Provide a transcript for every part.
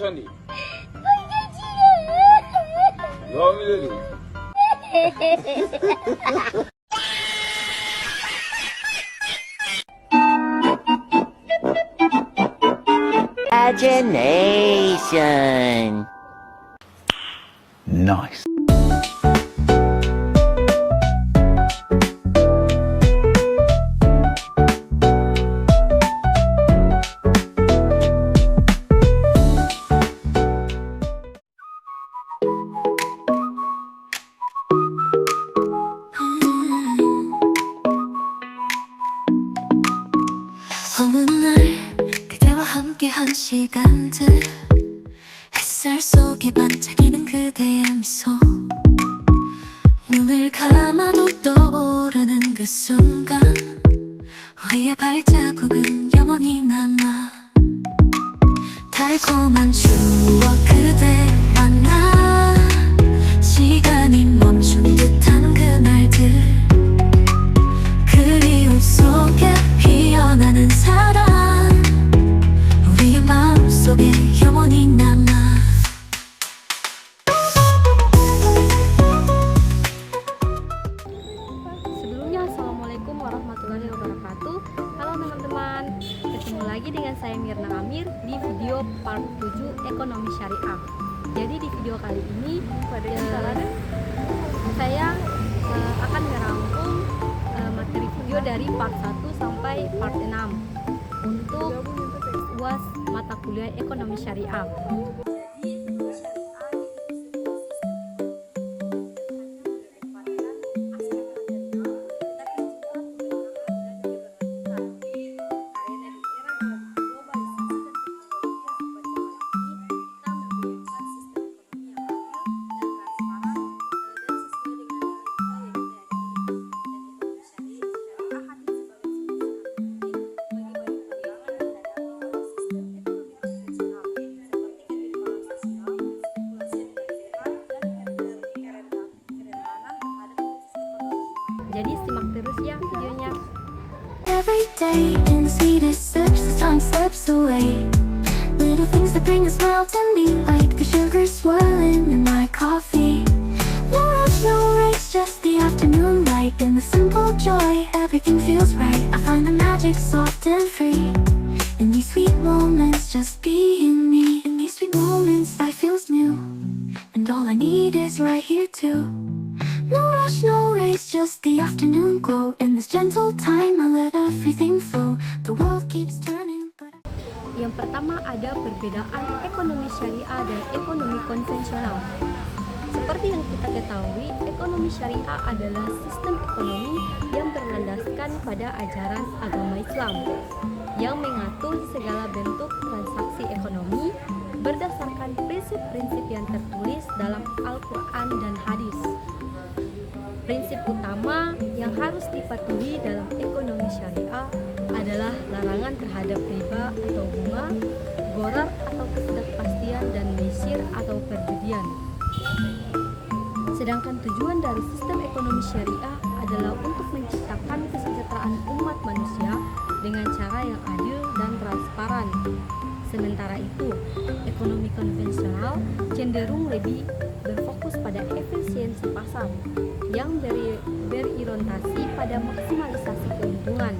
Sondi. Lo milih. Imagination. Nice. 어느 날 그대와 함께한 시간들 햇살 속에 반짝이는 그대의 미소 눈을 감아도 떠오르는 그 순간 우리의 발자국은 영원히 남아 달콤한 추억 그대 만나 시간이 멈춘 듯한 그날들 그리움 속에 피어나는 사랑 우리의 마음속에 영원히 남아 Sebelumnya, Assalamualaikum warahmatullahi wabarakatuh. Halo teman-teman, ketemu lagi dengan saya Mirna Amir di video part 7 Ekonomi Syariah. Jadi di video kali ini saya akan merangkum materi video dari part 1 sampai part 6 untuk UAS mata kuliah Ekonomi Syariah. Jadi simak terus ya videonya. Every day in the sweetest search, the time slips away. Little things that bring a smile to me, like the sugar swirling in my coffee. No rush, no race, just the afternoon light and the simple joy. Everything feels right. I find the magic soft and free. In these sweet moments, just being me. In these sweet moments, life feels new, and all I need is right here too. No rush, no race, just the afternoon glow. In this gentle time, I let everything flow. The world keeps turning, but Yang pertama ada perbedaan ekonomi syariah dan ekonomi konvensional. Seperti yang kita ketahui, ekonomi syariah adalah sistem ekonomi yang berlandaskan pada ajaran agama Islam yang mengatur segala bentuk transaksi ekonomi berdasarkan prinsip-prinsip yang tertulis dalam Al-Quran dan hadis. Prinsip utama yang harus dipatuhi dalam ekonomi syariah adalah larangan terhadap riba atau bunga, gharar atau ketidakpastian, dan mesir atau perjudian. Sedangkan tujuan dari sistem ekonomi syariah adalah untuk menciptakan kesejahteraan umat manusia dengan cara yang adil dan transparan. Sementara itu, ekonomi konvensional cenderung lebih berfokus pada efisiensi pasar yang berorientasi pada maksimalisasi keuntungan.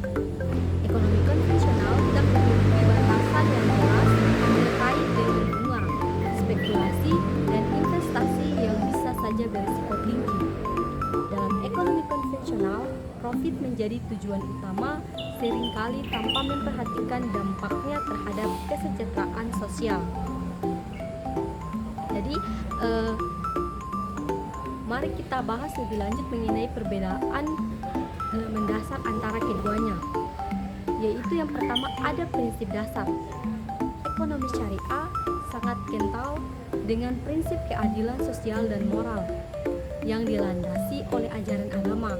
Ekonomi konvensional tidak memiliki batasan yang jelas terkait dengan bunga, spekulasi, dan investasi yang bisa saja berisiko tinggi. Dalam ekonomi konvensional, profit menjadi tujuan utama, seringkali tanpa memperhatikan dampaknya terhadap kesejahteraan sosial. Jadi, mari kita bahas lebih lanjut mengenai perbedaan mendasar antara keduanya. Yaitu yang pertama ada prinsip dasar. Ekonomi syariah sangat kental dengan prinsip keadilan sosial dan moral yang dilandasi oleh ajaran agama.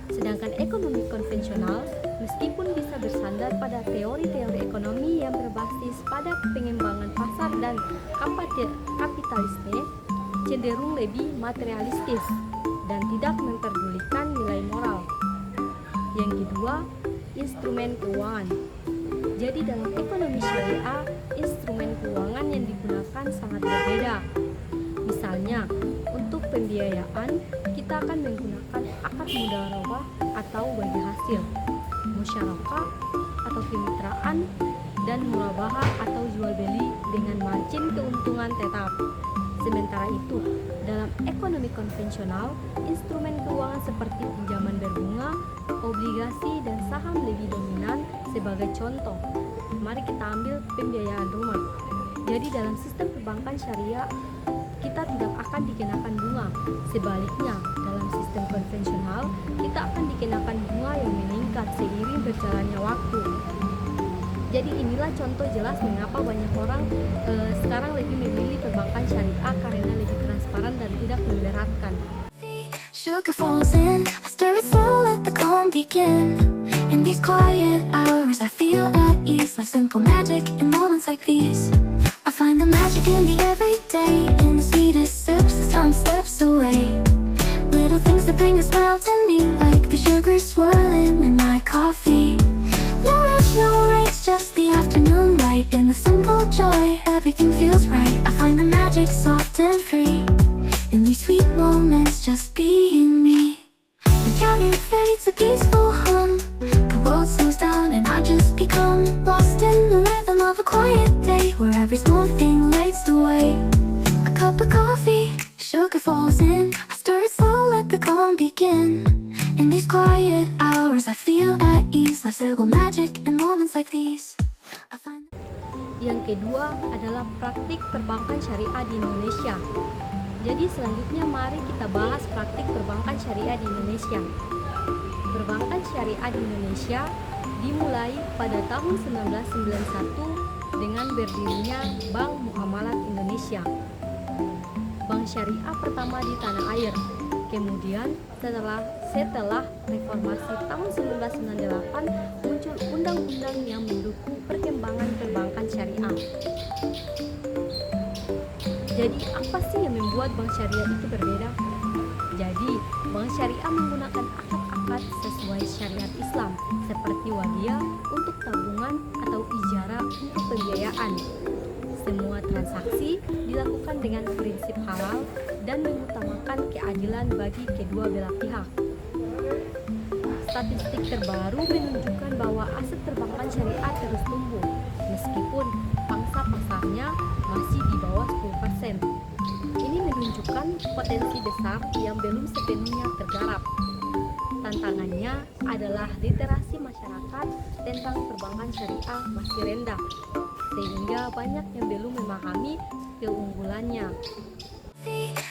Sedangkan ekonomi konvensional meskipun bisa bersandar pada teori-teori ekonomi yang berbasis pada pengembangan pasar dan kapitalisme, cenderung lebih materialistis dan tidak memperdulikan nilai moral. Yang kedua, instrumen keuangan. Jadi dalam ekonomi syariah, instrumen keuangan yang digunakan sangat berbeda. Misalnya, untuk pembiayaan, kita akan menggunakan akad mudharabah atau bagi hasil, musyarakah atau kemitraan, dan murabahah atau jual beli dengan margin keuntungan tetap. Sementara itu, dalam ekonomi konvensional, instrumen keuangan seperti pinjaman berbunga, obligasi, dan saham lebih dominan. Sebagai contoh, mari kita ambil pembiayaan rumah. Jadi dalam sistem perbankan syariah, kita tidak akan dikenakan bunga. Sebaliknya, dalam sistem konvensional, kita akan dikenakan bunga yang meningkat seiring berjalannya waktu. Jadi inilah contoh jelas mengapa banyak orang sekarang lebih memilih perbankan syariah karena lebih transparan dan tidak memberatkan. Sugar falls in, I stir it slow, let the calm begin. In these quiet hours I feel at ease, like simple magic in moments like these. I find the magic in the everyday, in the sweetest sips as time slips away. Little things that bring a smile to me, like the sugar swirling in my coffee. No rush, no race, just the afternoon light. In the simple joy, everything feels right. I find the magic soft and free, in these sweet moments, just being me. The counting fades, a peaceful hum. The world slows down and I just become lost in the rhythm of a quiet day, where every small thing lights the way. A cup of coffee, sugar falls in, I stir it slow, let the calm begin. In these quiet hours I feel at ease, like simple magic in moments like these. I find... Yang kedua adalah praktik perbankan syariah di Indonesia. Jadi selanjutnya mari kita bahas praktik perbankan syariah di Indonesia. Perbankan syariah di Indonesia dimulai pada tahun 1991 dengan berdirinya Bank Muamalat Indonesia, bank syariah pertama di tanah air. Kemudian setelah reformasi tahun 1998 muncul undang-undang yang mendukung perkembangan perbankan syariah. Jadi apa sih yang membuat bank syariah itu berbeda? Jadi bank syariah menggunakan akad-akad sesuai syariat Islam seperti wadiah untuk tabungan atau ijarah untuk pembiayaan. Semua transaksi dilakukan dengan prinsip halal dan mengutamakan keadilan bagi kedua belah pihak. Statistik terbaru menunjukkan bahwa aset perbankan syariah terus tumbuh, meskipun pangsa pasarnya masih di bawah 10%. Ini menunjukkan potensi besar yang belum sepenuhnya tergarap. Tantangannya adalah literasi masyarakat tentang perbankan syariah masih rendah, sehingga banyak yang belum memahami keunggulannya.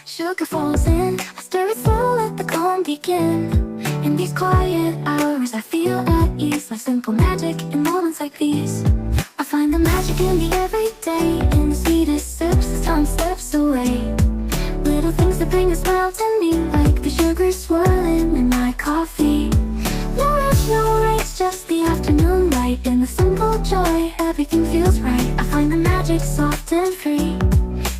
Sugar falls in, I stir it slow, let the calm begin. In these quiet hours I feel at ease, like simple magic in moments like these. I find the magic in the everyday, in the sweetest sips as time slips away. Little things that bring a smile to me, like the sugar swirling in my coffee. No rush, no race, just the afternoon light. In the simple joy, everything feels right. I find the magic soft and free,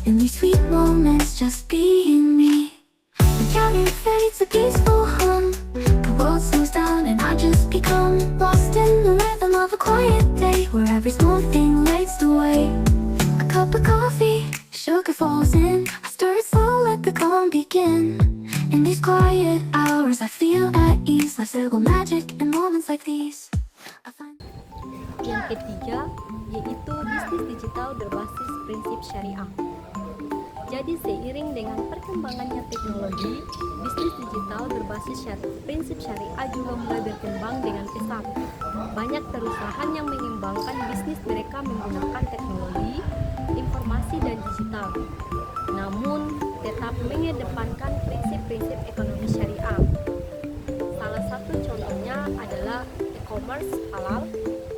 in these sweet moments, just being me. The counting fades, a peaceful hum. The world slows down and I just become lost in the rhythm of a quiet day, where every small thing lights the way. A cup of coffee, sugar falls in, I stir it slow, let the calm begin. In these quiet hours I feel at ease, like simple magic in moments like these. I find... Yang ketiga yaitu bisnis digital berbasis prinsip syariah. Jadi seiring dengan perkembangannya teknologi, bisnis digital berbasis prinsip syariah juga mulai berkembang dengan pesat. Banyak perusahaan yang mengembangkan bisnis mereka menggunakan teknologi, informasi, dan digital, namun tetap mengedepankan prinsip-prinsip ekonomi syariah. Salah satu contohnya adalah e-commerce halal,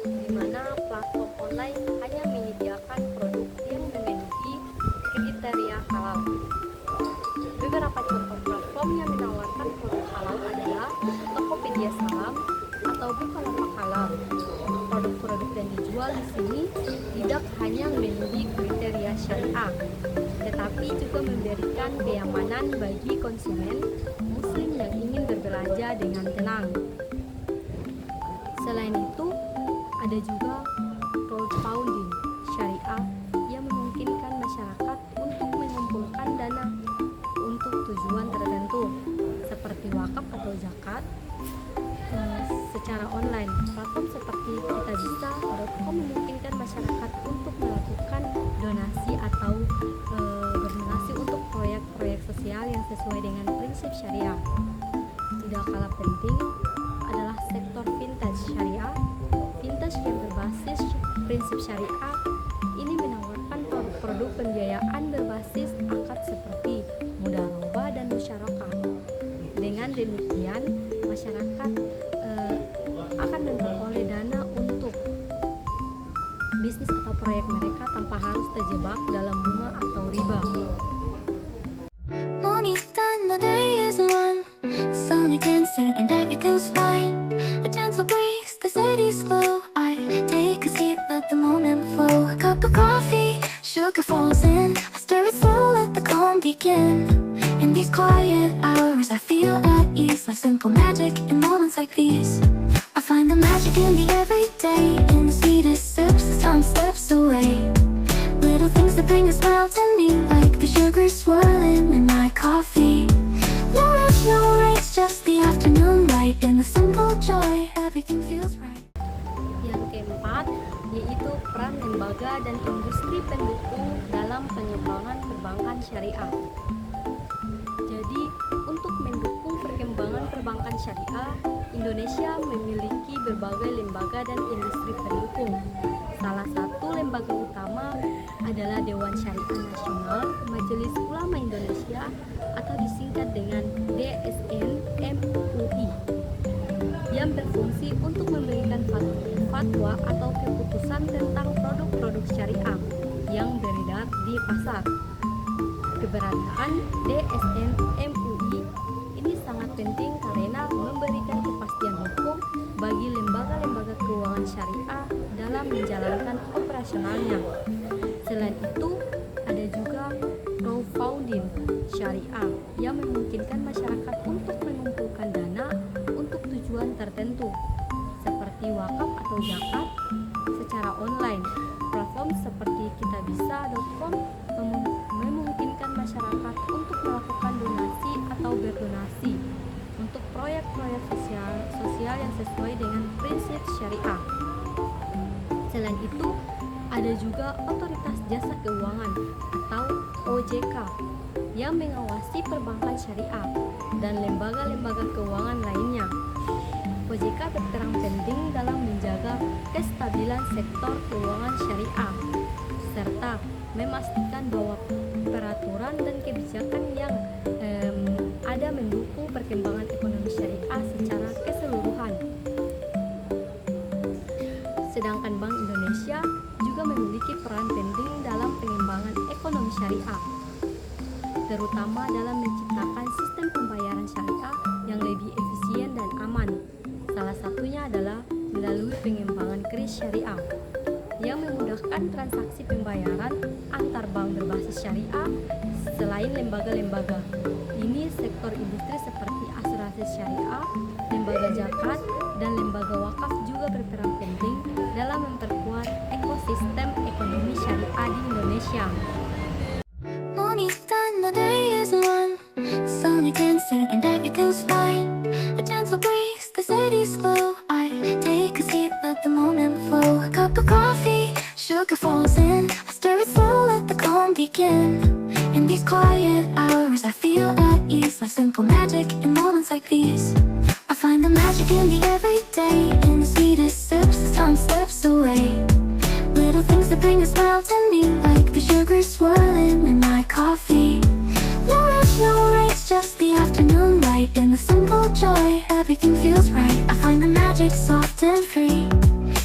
di mana platform online hanya menyediakan produk yang memenuhi kriteria halal. Beberapa contoh platform yang menawarkan produk halal adalah Tokopedia Salam atau Bukalapak Halal. Produk-produk yang dijual di sini tidak hanya memenuhi kriteria syariah, tetapi juga memberikan kenyamanan bagi konsumen muslim yang ingin berbelanja dengan tenang. Selain itu, ada juga crowdfunding syariah yang memungkinkan masyarakat untuk mengumpulkan dana untuk tujuan tertentu seperti wakaf atau zakat secara online. Platform seperti kitabisa.com memungkinkan masyarakat untuk melakukan donasi atau berdonasi untuk proyek-proyek sosial yang sesuai dengan prinsip syariah. Tidak kalah penting adalah sektor vintage syariah. Vintage yang berbasis prinsip syariah ini menawarkan produk pembiayaan berbasis akad seperti mudharabah dan musyarakah. Dengan demikian, masyarakat akan memperoleh dana untuk bisnis atau proyek mereka tanpa harus terjebak dalam bunga atau riba. Morning's done, the day is won. Sun against it and that it goes fine. A gentle breeze, the city's slow. I take a seat, let the moment flow. A cup of coffee, sugar falls in. I stir it slow, let the calm begin. In these quiet hours, I feel at ease. Like simple magic in moments like these. I find the magic in the everyday. In the sweetest sips, as time slips away. Little things that bring a smile to me, like the sugar swirling in my coffee. No rush, no race, just the afternoon light. In the simple joy, everything feels right. Yang keempat, yaitu peran lembaga dan industri pendukung dalam pengembangan perbankan syariah. Jadi, untuk mendukung perkembangan perbankan syariah, Indonesia memiliki berbagai lembaga dan industri pendukung. Salah satu lembaga utama adalah Dewan Syariah Nasional Majelis Ulama Indonesia atau disingkat dengan DSN MUI, yang berfungsi untuk memberikan fatwa atau keputusan tentang produk-produk syariah yang beredar di pasar. Keberadaan DSN MUI ini sangat penting karena memberikan kepastian hukum bagi lembaga-lembaga keuangan syariah dalam menjalankan operasionalnya. Selain itu, ada juga crowdfunding syariah yang memungkinkan masyarakat untuk mengumpulkan dana untuk tujuan tertentu seperti wakaf atau zakat secara online. Platform seperti kitabisa.com memungkinkan masyarakat untuk melakukan donasi atau berdonasi untuk proyek-proyek sosial yang sesuai dengan prinsip syariah. Selain itu, ada juga Otoritas Jasa Keuangan atau OJK yang mengawasi perbankan syariah dan lembaga-lembaga keuangan lainnya. OJK berperan penting dalam menjaga kestabilan sektor keuangan syariah serta memastikan bahwa peraturan dan kebijakan yang ada mendukung perkembangan ekonomi syariah secara keseluruhan. Sedangkan Bank Indonesia juga memiliki peran penting dalam pengembangan ekonomi syariah, terutama dalam menciptakan sistem pembayaran syariah yang lebih efisien dan aman. Salah satunya adalah melalui pengembangan kris syariah yang memudahkan transaksi pembayaran antar bank berbasis syariah. Selain lembaga-lembaga ini, sektor industri seperti asuransi syariah, lembaga zakat, dan lembaga wakaf juga berperan penting dalam memperkuat ekosistem ekonomi syariah di Indonesia. Morning's done, the day is won. Sun against it and that it goes fine. A gentle breeze, the city's slow. I take a seat, let the moment flow. A cup of coffee, sugar falls in. I stir it slow, let the calm begin. In these quiet hours, I feel at ease. Like simple magic in moments like these. I find the magic in the everyday. In the sweetest sips, as time slips away. Little things that bring a smile to me, like the sugar swirling in my coffee. No rush, no race, just the afternoon light. In the simple joy, everything feels right. I find the magic soft and free.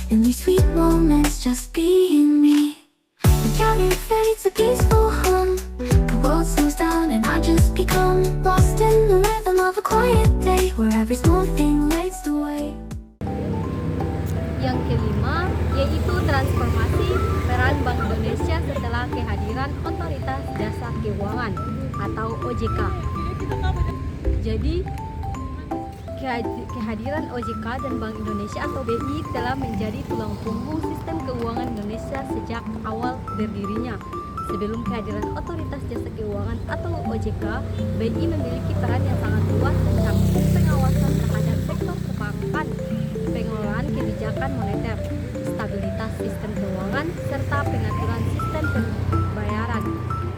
In these sweet moments, just being me. The counter fades a peaceful hum. The world slows down and I just become lost in the rhythm of a quiet day, where every small thing lights the way. Yang kelima, yaitu transformasi peran Bank Indonesia setelah kehadiran Otoritas Jasa Keuangan atau OJK. Jadi, Kehadiran OJK dan Bank Indonesia atau BI telah menjadi tulang punggung sistem keuangan Indonesia sejak awal berdirinya. Sebelum kehadiran Otoritas Jasa Keuangan atau OJK, BI memiliki peran yang sangat luas mencakup pengawasan terhadap sektor perbankan, pengelolaan kebijakan moneter, stabilitas sistem keuangan, serta pengaturan sistem pembayaran.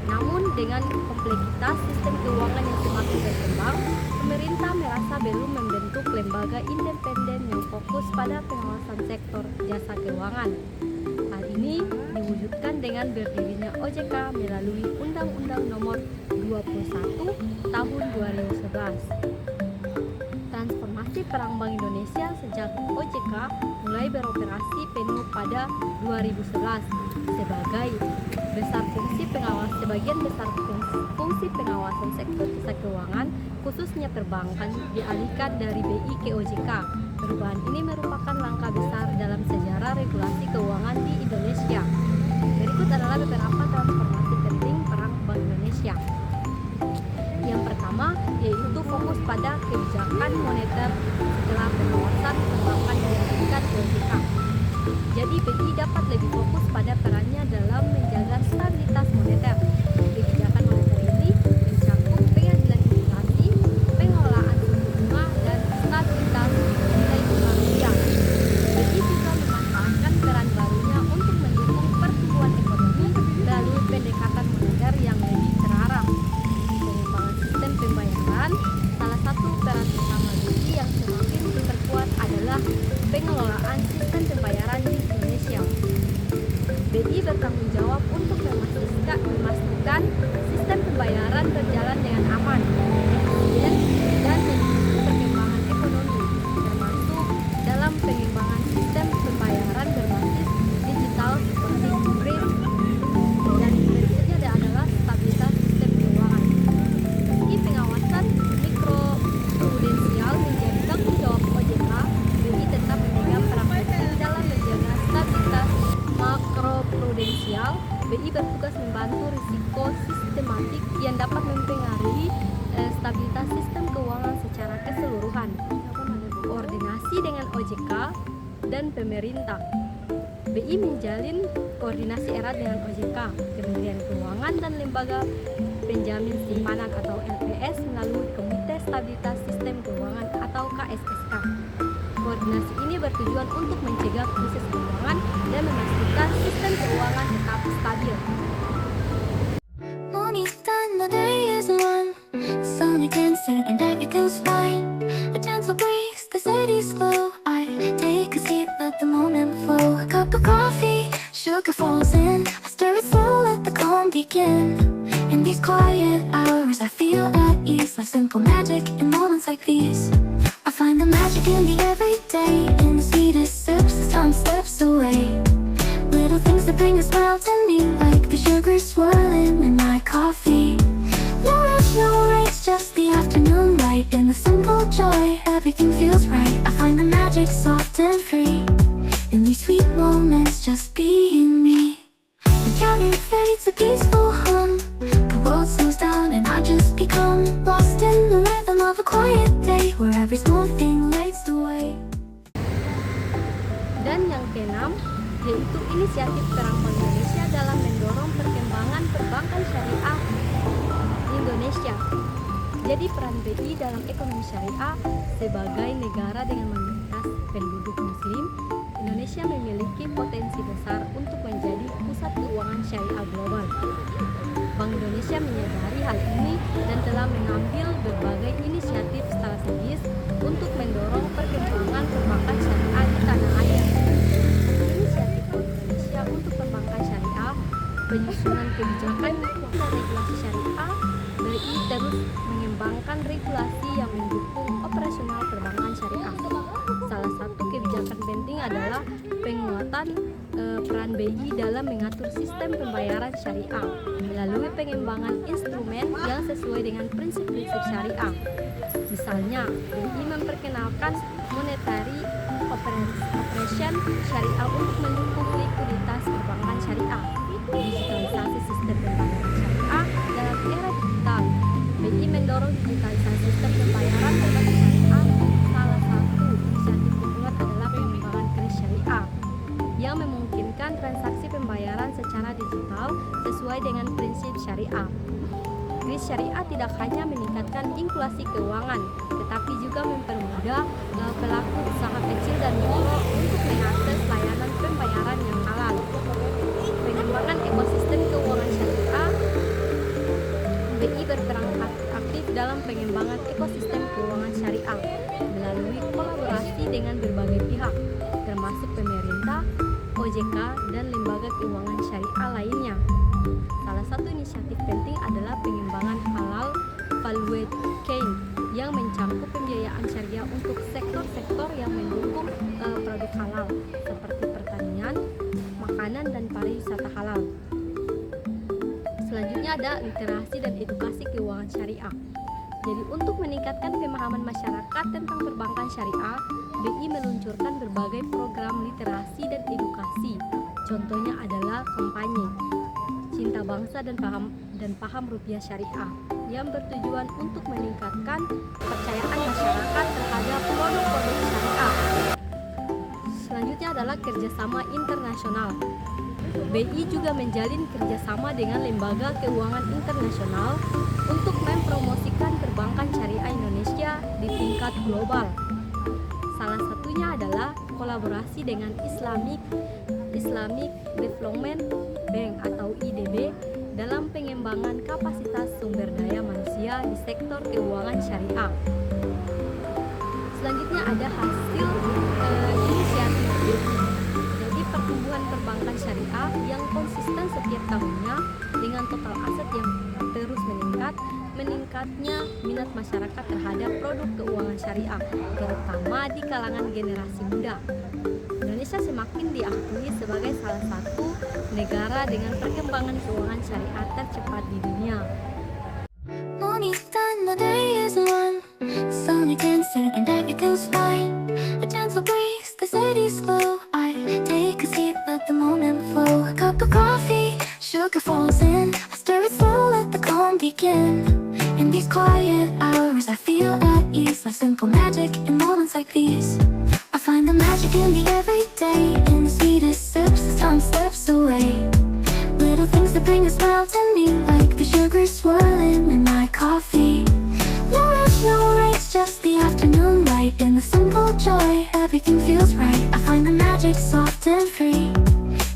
Namun dengan kompleksitas sistem keuangan yang semakin berkembang, pemerintah merasa belum membentuk lembaga independen yang fokus pada pengawasan sektor jasa keuangan. Hal ini diwujudkan dengan berdirinya OJK melalui Undang-Undang Nomor 21 Tahun 2011. Transformasi peran Bank Indonesia sejak OJK mulai beroperasi penuh pada 2011 sebagian besar fungsi pengawasan sektor jasa keuangan khususnya perbankan dialihkan dari BI ke OJK. Perubahan ini merupakan langkah besar dalam sejarah regulasi keuangan di Indonesia. Berikut adalah beberapa transformasi penting peran Bank Indonesia. Yang pertama yaitu fokus pada kebijakan moneter setelah pengawasan perbankan dialihkan ke OJK. Jadi BI dapat lebih fokus pada perannya dalam menjaga stabilitas moneter. Kebijakan moneter ini mencakup pengendalian inflasi, pengelolaan suku bunga, dan stabilitas nilai tukar rupiah. BI juga memanfaatkan peran barunya untuk mendukung pertumbuhan ekonomi melalui pendekatan moneter yang lebih terarah. Pengembangan sistem pembayaran, salah satu peran utama BI yang semakin diperkuat adalah pengelolaan sistem pembayaran di Indonesia. BI bertanggung jawab untuk memastikan sistem pembayaran berjalan dengan aman, efisien, dan mendukung perkembangan ekonomi, termasuk dalam pengembangan sistem pembayaran berbasis digital seperti BRIS. Dan berikutnya adalah stabilitas sistem keuangan. Meski pengawasan mikroprudensial menjadi tanggung jawab OJK, BI tetap memegang peran penting dalam menjaga stabilitas makroprudensial. BI bertugas membantu risiko sistematik yang dapat mempengaruhi stabilitas sistem keuangan secara keseluruhan. Koordinasi dengan OJK dan pemerintah. BI menjalin koordinasi erat dengan OJK, Kementerian Keuangan, dan Lembaga Penjamin Simpanan atau LPS melalui Komite Stabilitas Sistem Keuangan atau KSSK. Koordinasi ini bertujuan untuk mencegah krisis keuangan dan memastikan sistem keuangan tetap stabil. Morning's done, the day is won. Sun against it and everything's fine. A gentle breeze, the city's slow. I take a seat, let the moment flow. A cup of coffee, sugar falls in. I stir it slow, let the calm begin. In these quiet hours, I feel at ease. Like simple magic in moments like these. I find the magic in the everyday, in the sweetest sips as time slips away. Little things that bring a smile to me, like the sugar swirling in my coffee. No rush, no race, just the afternoon light. In the simple joy, everything feels right. I find the magic soft and free, in these sweet moments, just being me. The counter fades a peaceful hum. The world slows down and I just become lost in the rhythm of a quiet day, where every small thing lights the way. Dan yang keenam, yaitu inisiatif peran Bank Indonesia dalam mendorong perkembangan perbankan syariah di Indonesia. Jadi peran BI dalam ekonomi syariah sebagai negara dengan mayoritas penduduk muslim, Indonesia memiliki potensi besar untuk menjadi pusat keuangan syariah global. Bank Indonesia menyadari hal ini dan telah mengambil berbagai inisiatif strategis untuk mendorong perkembangan perbankan syariah di tanah air. Inisiatif Bank Indonesia untuk perbankan syariah, penyusunan kebijakan dan regulasi syariah. BI terus mengembangkan regulasi yang mendukung operasional perbankan syariah. Salah satu kebijakan penting adalah penguatan peran BI dalam mengatur sistem pembayaran syariah melalui pengembangan instrumen yang sesuai dengan prinsip-prinsip syariah. Misalnya, BI memperkenalkan monetary operation syariah untuk mendukung likuiditas perbankan syariah, digitalisasi sistem pembayaran syariah dalam era digital. BI mendorong digitalisasi sistem pembayaran perbankan syariah sesuai dengan prinsip syariah. Kris syariah tidak hanya meningkatkan inklusi keuangan, tetapi juga mempermudah pelaku usaha kecil dan mikro untuk mengakses layanan pembayaran yang halal. Pengembangan ekosistem keuangan syariah, BI berperan aktif dalam pengembangan ekosistem keuangan syariah melalui kolaborasi dengan berbagai pihak, termasuk pemerintah, OJK, dan lembaga keuangan syariah lainnya. Salah satu inisiatif penting adalah pengembangan halal value chain yang mencakup pembiayaan syariah untuk sektor-sektor yang mendukung produk halal seperti pertanian, makanan, dan pariwisata halal. Selanjutnya ada literasi dan edukasi keuangan syariah. Jadi untuk meningkatkan pemahaman masyarakat tentang perbankan syariah, BI meluncurkan berbagai program literasi dan edukasi. Contohnya adalah kampanye Cinta Bangsa dan Paham Rupiah Syariah yang bertujuan untuk meningkatkan kepercayaan masyarakat terhadap produk-produk syariah. Selanjutnya adalah kerjasama internasional. BI juga menjalin kerjasama dengan lembaga keuangan internasional untuk mempromosikan perbankan syariah Indonesia di tingkat global. Salah satunya adalah kolaborasi dengan Islamic Development Bank atau IDB dalam pengembangan kapasitas sumber daya manusia di sektor keuangan syariah. Selanjutnya ada hasil inisiatif BI. Jadi pertumbuhan perbankan syariah yang konsisten setiap tahunnya dengan total aset yang terus meningkatnya minat masyarakat terhadap produk keuangan syariah, terutama di kalangan generasi muda. Indonesia semakin diakui sebagai salah satu negara dengan perkembangan keuangan syariah tercepat di dunia. Morning sun, the day is one. Sun against it and everything's fine. A gentle breeze, the city's slow. I take a seat, let the moment flow. A cup of coffee, sugar falls in. I stir it slow, let the calm begin. In these quiet hours, I feel at ease. Like simple magic in moments like these. I find the magic in the everyday, in the sweetest sips as time slips away. Little things that bring a smile to me, like the sugar swirling in my coffee. No rush, no race, just the afternoon light. In the simple joy, everything feels right. I find the magic soft and free,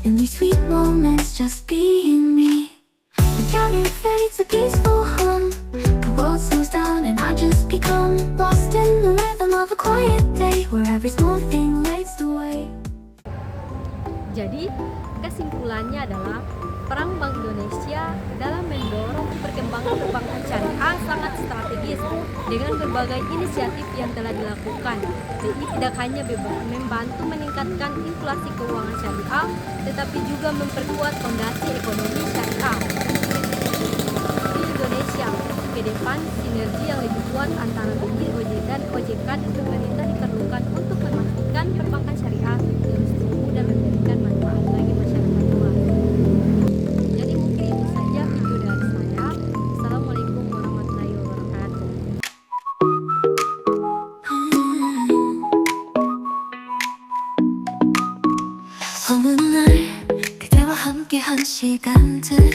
in these sweet moments, just being me. The counter fades, a peaceful hum. The world slows down and I just become lost in the rhythm of a quiet day, where every small thing lights the way. Jadi, kesimpulannya adalah peran Bank Indonesia dalam mendorong perkembangan perbankan syariah sangat strategis dengan berbagai inisiatif yang telah dilakukan. BI tidak hanya membantu meningkatkan inklusi keuangan syariah, tetapi juga memperkuat fondasi ekonomi syariah di Indonesia. Ke depan, sinergi yang lebih kuat antara BI, dan OJK dan pemerintah diperlukan untuk memastikan perbankan syariah terus tumbuh dan memberikan manfaat bagi masyarakat luas. Jadi mungkin itu saja video dari saya. Assalamualaikum warahmatullahi wabarakatuh. 어느 날 그대와 함께한 시간들,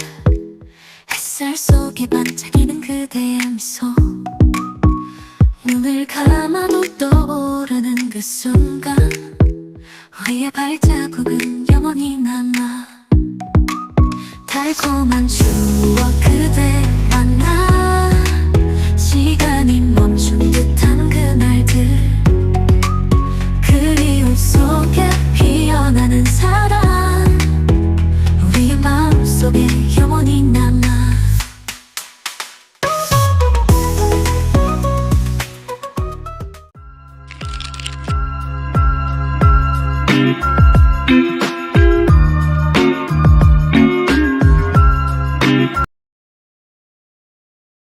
햇살 속에 반짝이는 그대의 미소, 눈을 감아도 떠오르는 그 순간, 우리의 발자국은 영원히 남아. 달콤한 추억 그대